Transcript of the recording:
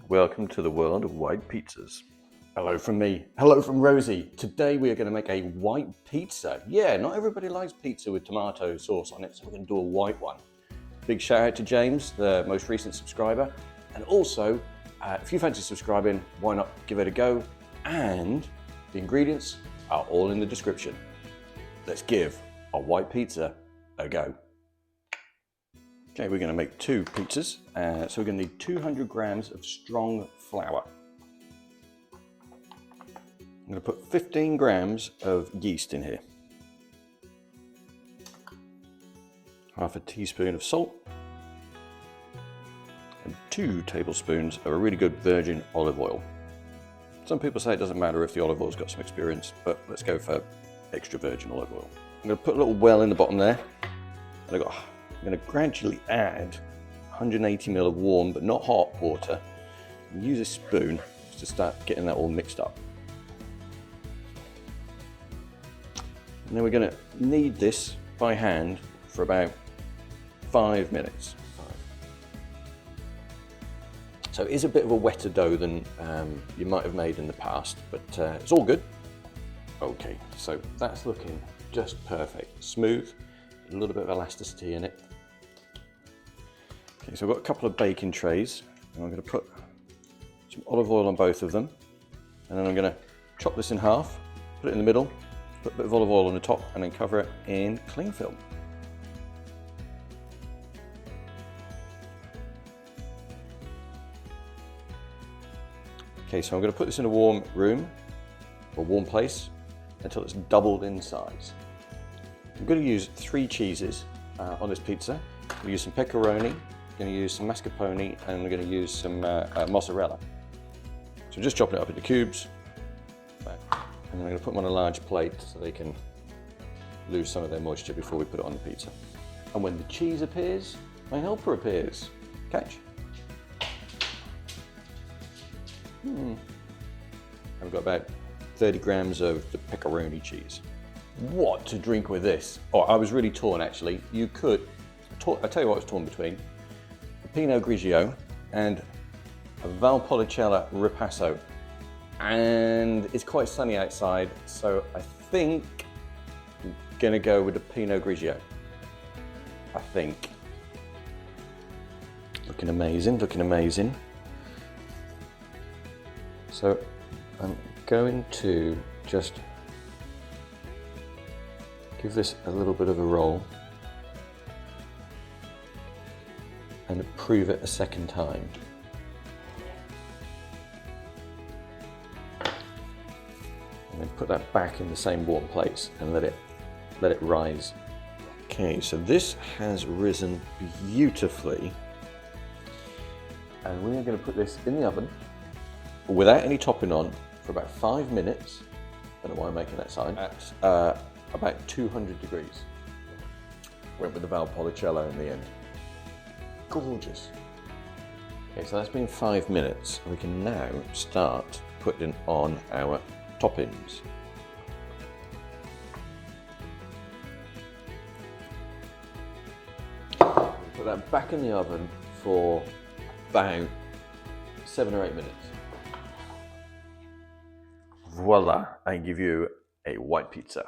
Welcome to the world of white pizzas. Hello from me. Hello from Rosie. Today we are going to make a white pizza. Yeah, not everybody likes pizza with tomato sauce on it, so we're going to do a white one. Big shout out to James, the most recent subscriber. And also, if you fancy subscribing, why not give it a go? And the ingredients are all in the description. Let's give a white pizza a go. Okay, we're going to make two pizzas. So we're going to need 200 grams of strong flour. I'm going to put 15 grams of yeast in here. Half a teaspoon of salt. And 2 tablespoons of a really good virgin olive oil. Some people say it doesn't matter if the olive oil's got some experience, but let's go for extra virgin olive oil. I'm going to put a little well in the bottom there. And I'm going to gradually add 180 ml of warm but not hot water and use a spoon just to start getting that all mixed up. And then we're going to knead this by hand for about 5 minutes. So it is a bit of a wetter dough than you might have made in the past, but it's all good. Okay, so that's looking just perfect. Smooth, a little bit of elasticity in it. Okay, so I've got a couple of baking trays, and I'm going to put some olive oil on both of them, and then I'm going to chop this in half, put it in the middle, put a bit of olive oil on the top, and then cover it in cling film. Okay, so I'm going to put this in a warm room, or warm place, until it's doubled in size. I'm going to use 3 cheeses on this pizza. I'm going to use some pepperoni, I'm going to use some mascarpone, and I'm going to use some mozzarella. So I'm just chopping it up into cubes, and then I'm going to put them on a large plate so they can lose some of their moisture before we put it on the pizza. And when the cheese appears, my helper appears. Catch. I've got about 30 grams of the pepperoni cheese. What to drink with this? Oh, I was really torn actually. You could, I'll tell you what I was torn between. A Pinot Grigio and a Valpolicella Ripasso. And it's quite sunny outside, so I think I'm gonna go with the Pinot Grigio. I think. Looking amazing, looking amazing. So I'm going to just give this a little bit of a roll and prove it a second time. And then put that back in the same warm place and let it rise. Okay, so this has risen beautifully, and we are going to put this in the oven without any topping on for about 5 minutes. I don't know why I'm making that sign. At about 200 degrees. Went with the Valpolicella in the end. Gorgeous. Okay, so that's been 5 minutes. We can now start putting on our toppings. Put that back in the oven for about 7 or 8 minutes. Voila, I give you a white pizza.